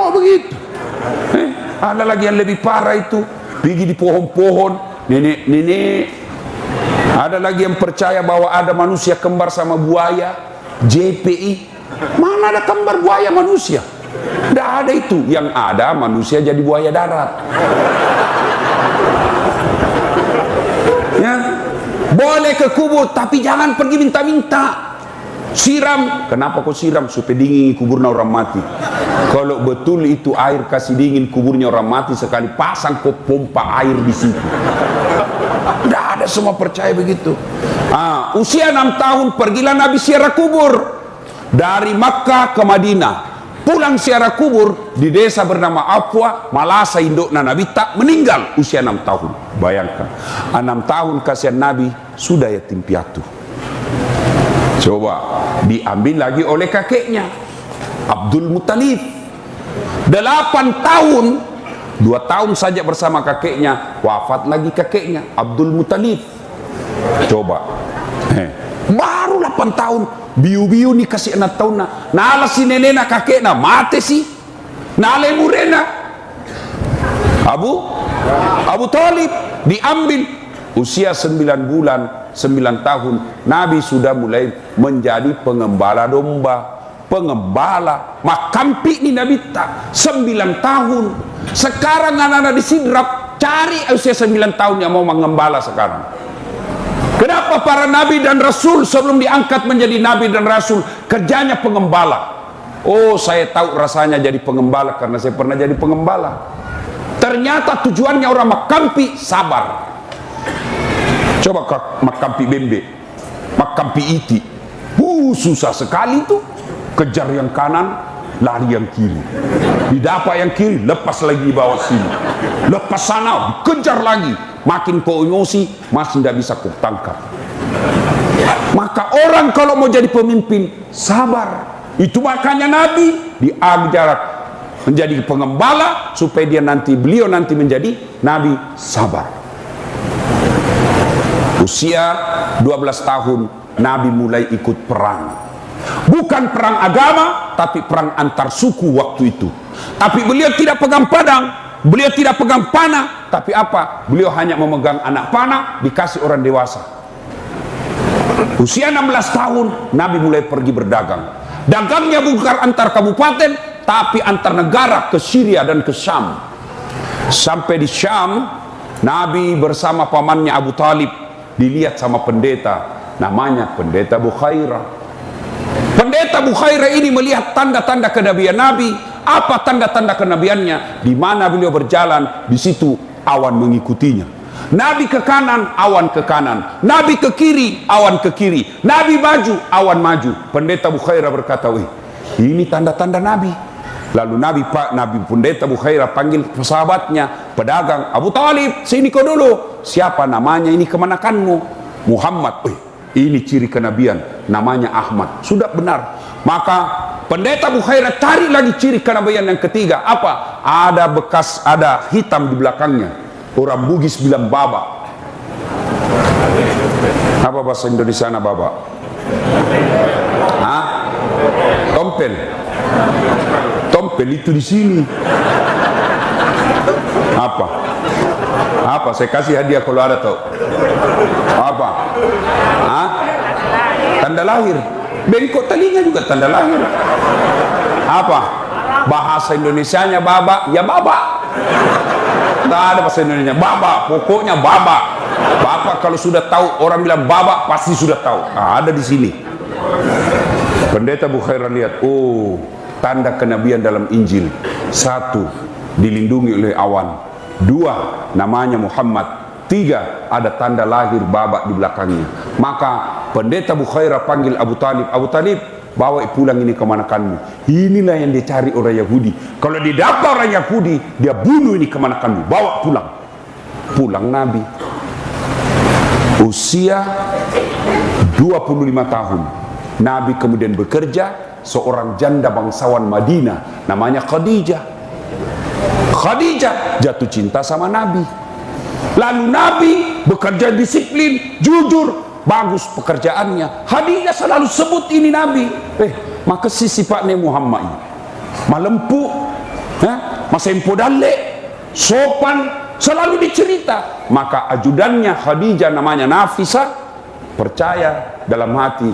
mau begitu. Ada lagi yang lebih parah itu, pergi di pohon-pohon, nenek-nenek. Ada lagi yang percaya bahwa ada manusia kembar sama buaya, JPI. Mana ada kembar buaya manusia? Tidak ada itu. Yang ada manusia jadi buaya darat. Ya, boleh ke kubur, tapi jangan pergi minta-minta. Siram, kenapa kau siram? Supaya dingin kuburnya orang mati. Kalau betul itu air kasih dingin kuburnya orang mati, sekali pasang kau pompa air di situ. Tidak ada, semua percaya begitu. Usia 6 tahun pergilah Nabi ziarah kubur dari Makkah ke Madinah. Pulang ziarah kubur di desa bernama Afwa, Malasa, indukna Nabi tak meninggal usia 6 tahun. Bayangkan, 6 tahun kasihan Nabi sudah yatim piatu. Coba diambil lagi oleh kakeknya Abdul Muttalib. 8 tahun, 2 tahun saja bersama kakeknya, wafat lagi kakeknya Abdul Muttalib. Coba baru 8 tahun, biu-biu nih kasih 6 tahun nala si nenena kakeknya mati sih, nala murena Abu Talib diambil usia 9 bulan, 9 tahun Nabi sudah mulai menjadi pengembala domba, pengembala makampi ini Nabi tak 9 tahun. Sekarang anak-anak disidrap, cari usia 9 tahun yang mau mengembala sekarang. Kenapa para nabi dan rasul sebelum diangkat menjadi nabi dan rasul kerjanya pengembala? Oh, saya tahu rasanya jadi pengembala karena saya pernah jadi pengembala. Ternyata tujuannya orang makampi sabar. Coba ke makampi Bembe, makampi Iti, susah sekali tuh. Kejar yang kanan, lari yang kiri, didapat yang kiri, lepas lagi di bawah sini, lepas sana, kejar lagi. Makin kau emosi, masih tidak bisa kau tangkap. Maka orang kalau mau jadi pemimpin, sabar. Itu makanya Nabi diajar menjadi pengembala supaya beliau nanti menjadi Nabi sabar. Usia 12 tahun Nabi mulai ikut perang. Bukan perang agama, tapi perang antar suku waktu itu. Tapi beliau tidak pegang pedang, beliau tidak pegang panah, tapi apa? Beliau hanya memegang anak panah dikasih orang dewasa. Usia 16 tahun Nabi mulai pergi berdagang. Dagangnya bukan antar kabupaten, tapi antar negara, ke Syria dan ke Syam. Sampai di Syam, Nabi bersama pamannya Abu Talib dilihat sama pendeta, namanya pendeta Bukhairah. Pendeta Bukhairah ini melihat tanda-tanda kenabian Nabi. Apa tanda-tanda kenabiannya? Di mana beliau berjalan, di situ awan mengikutinya. Nabi ke kanan, awan ke kanan. Nabi ke kiri, awan ke kiri. Nabi maju, awan maju. Pendeta Bukhairah berkata, "Wih, ini tanda-tanda Nabi." Lalu Nabi pendeta Bukhairah panggil sahabatnya, pedagang, "Abu Talib, sini kau dulu." "Siapa namanya ini kemanakanmu?" "Muhammad." "Wih, ini ciri kenabian, namanya Ahmad." Sudah benar. Maka pendeta Bukhairah cari lagi ciri kenabian yang ketiga. Apa? Ada bekas, ada hitam di belakangnya. Orang Bugis bilang baba. Apa bahasa Indonesia baba? Tompel. Tompel itu di sini. Apa? Saya kasih hadiah kalau ada tahu. Apa? Tanda lahir. Bengkok telinga juga tanda lahir. Apa? Bahasa Indonesianya baba, ya baba. Tak ada bahasa Indonesia baba, pokoknya baba. Bapak kalau sudah tahu, orang bilang baba pasti sudah tahu. Ada di sini. Pendeta Bukhairah lihat, oh, tanda kenabian dalam Injil. 1, dilindungi oleh awan. 2, namanya Muhammad. 3, ada tanda lahir baba di belakangnya. Maka pendeta Bukhairah panggil Abu Talib. "Abu Talib, bawa pulang ini kemanakanmu." Inilah yang dicari orang Yahudi. Kalau didapat orang Yahudi, dia bunuh ini kemanakanmu. Bawa pulang. Pulang Nabi. Usia 25 tahun. Nabi kemudian bekerja, seorang janda bangsawan Madinah namanya Khadijah. Khadijah jatuh cinta sama Nabi. Lalu Nabi bekerja disiplin, jujur, bagus pekerjaannya. Khadijah selalu sebut ini Nabi. Maka si sifatnya Muhammad ini malempu, Masa impodale, sopan, selalu dicerita. Maka ajudannya Khadijah namanya Nafisa percaya dalam hati,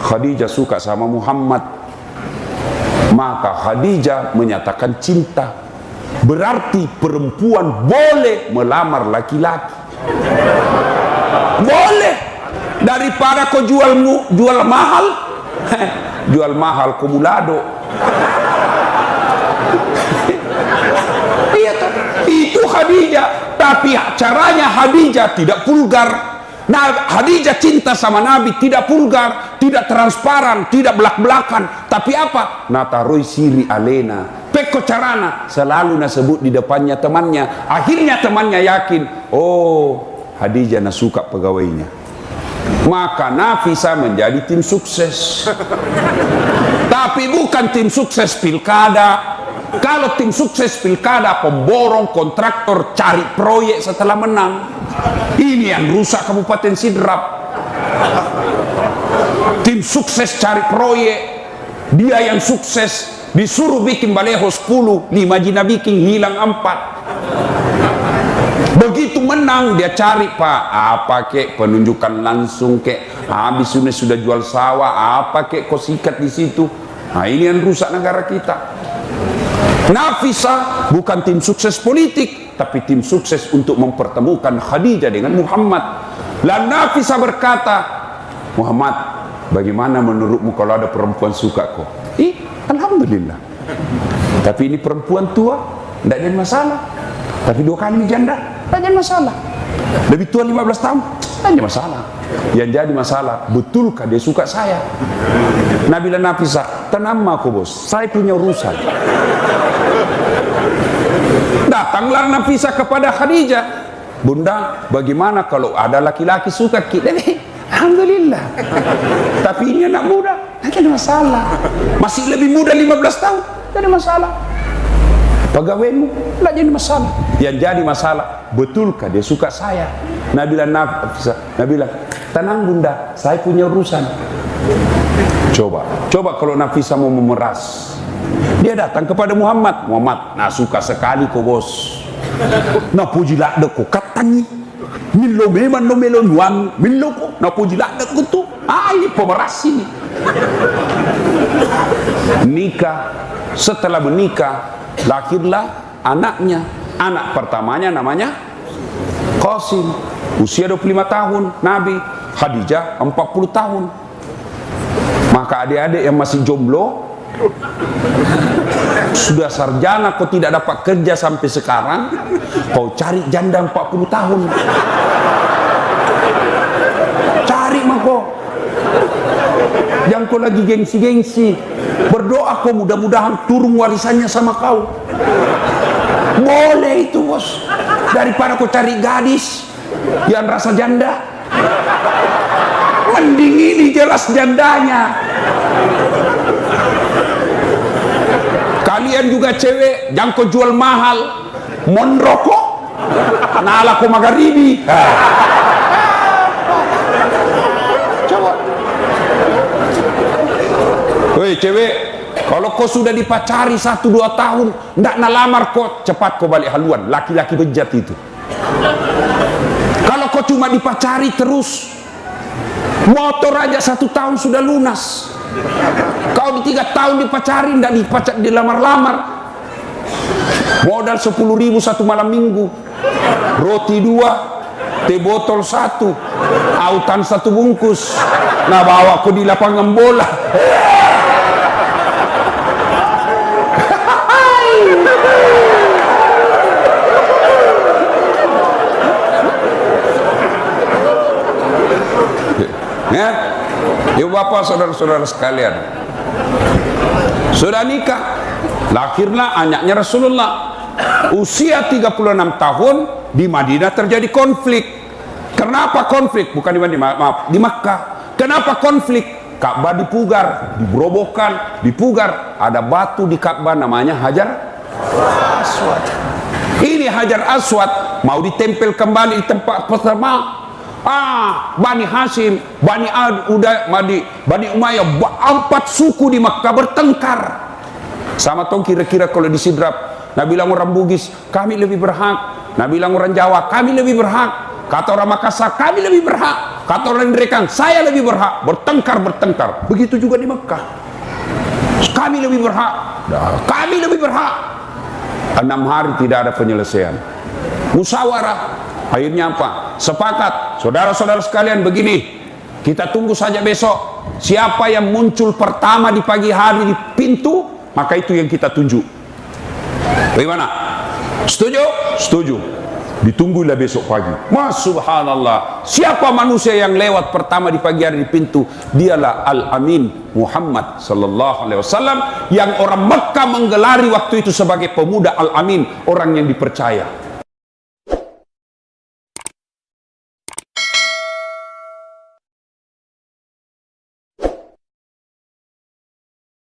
Khadijah suka sama Muhammad. Maka Khadijah menyatakan cinta. Berarti perempuan boleh melamar laki-laki. Boleh. Daripada kau jual mahal, jual mahal kumulado. Itu Khadijah. Tapi caranya Khadijah tidak vulgar. Nah, Khadijah cinta sama Nabi tidak vulgar, tidak transparan, tidak belak-belakan. Tapi apa? Nataroi siri alena. Peko carana selalu nasebut di depannya temannya. Akhirnya temannya yakin, oh Khadijah nasuka pegawainya. Maka Nafisa menjadi tim sukses. Tapi bukan tim sukses pilkada. Kalau tim sukses pilkada, pemborong, kontraktor, cari proyek setelah menang. Ini yang rusak Kabupaten Sidrap. Tim sukses cari proyek, dia yang sukses disuruh bikin baleho 10, 5 jina bikin hilang 4. Begitu menang dia cari, Pak, apa kek penunjukan langsung kek, habis sudah jual sawah, apa kek kau sikat di situ. Nah, ini yang rusak negara kita. Nafisa bukan tim sukses politik, tapi tim sukses untuk mempertemukan Khadijah dengan Muhammad. Lalu Nafisa berkata, Muhammad, bagaimana menurutmu kalau ada perempuan suka kau? Alhamdulillah. Tapi ini perempuan tua, tidak jadi masalah. Tapi 2 kali janda, tidak jadi masalah. Lebih tua 15 tahun, tidak jadi masalah. Yang jadi masalah, betulkah dia suka saya? Nabila Nafisa, tenang aku bos, saya punya urusan. Datanglah Nafisa kepada Khadijah, Bunda, bagaimana kalau ada laki-laki suka kita? Alhamdulillah. Tapi ini anak muda, tidak ada masalah. Masih lebih muda 15 tahun, tidak ada masalah. Pegawaimu, tidak jadi masalah. Yang jadi masalah, betulkah dia suka saya? Nabila Nafisa, Nabila, tenang Bunda, saya punya urusan. Coba kalau Nafisa mau memeras. Dia datang kepada Muhammad. Muhammad, nah suka sekali kau bos. Nah puji lakda kau katangi. Milo memang no melon wan. Milo kau, nah puji lakda kau tu. Ini pemeras ini. Nikah. Setelah menikah, lahirlah anaknya. Anak pertamanya namanya Qasim. Usia 25 tahun. Nabi. Khadijah 40 tahun. Maka adik-adik yang masih jomblo, sudah sarjana kau tidak dapat kerja sampai sekarang, kau cari janda 40 tahun. Cari mako. Yang kau lagi gengsi-gengsi, berdoa kau mudah-mudahan turun warisannya sama kau. Boleh itu bos. Daripada kau cari gadis yang rasa janda, mending ini jelas jandanya. Kalian juga cewek, jangan kau jual mahal, monroko, nala kau magharibi. Coba. Woi cewek, kalau kau sudah dipacari 1-2 tahun, ndak nalamar kau, cepat kau balik haluan. Laki-laki bejat itu. Kalau kau cuma dipacari terus, motor aja 1 tahun sudah lunas. Kau di 3 tahun dipacari, tidak dilamar-lamar. Modal 10.000 1 malam minggu, roti 2, teh botol 1, autan 1 bungkus. Nah bawa aku di lapangan bola. Ya, ibu bapak saudara-saudara sekalian, sudah nikah, lahirlah anaknya Rasulullah. Usia 36 tahun di Madinah terjadi konflik. Kenapa konflik? Bukan di Madinah, maaf, di Makkah. Kenapa konflik? Ka'bah dipugar, diberobohkan, dipugar. Ada batu di Ka'bah namanya Hajar Aswad. Ini Hajar Aswad mau ditempel kembali di tempat pertama. Bani Hashim, Bani Ad, Bani Umayyah, 4 suku di Makkah bertengkar. Sama tong kira-kira kalau disidrap, Nabi bilang orang Bugis, kami lebih berhak. Nabi bilang orang Jawa, kami lebih berhak. Kata orang Makassar, kami lebih berhak. Kata orang Ndrekang, saya lebih berhak. Bertengkar. Begitu juga di Mekah. Kami lebih berhak. Kami lebih berhak. 6 hari tidak ada penyelesaian. Musyawarah. Akhirnya apa? Sepakat. Saudara-saudara sekalian, begini. Kita tunggu saja besok. Siapa yang muncul pertama di pagi hari di pintu, maka itu yang kita tunjuk. Bagaimana? Setuju? Setuju. Ditunggulah besok pagi. Mas subhanallah, siapa manusia yang lewat pertama di pagi hari di pintu? Dialah Al-Amin Muhammad sallallahu alaihi wasallam, yang orang Mekah menggelari waktu itu sebagai pemuda Al-Amin, orang yang dipercaya.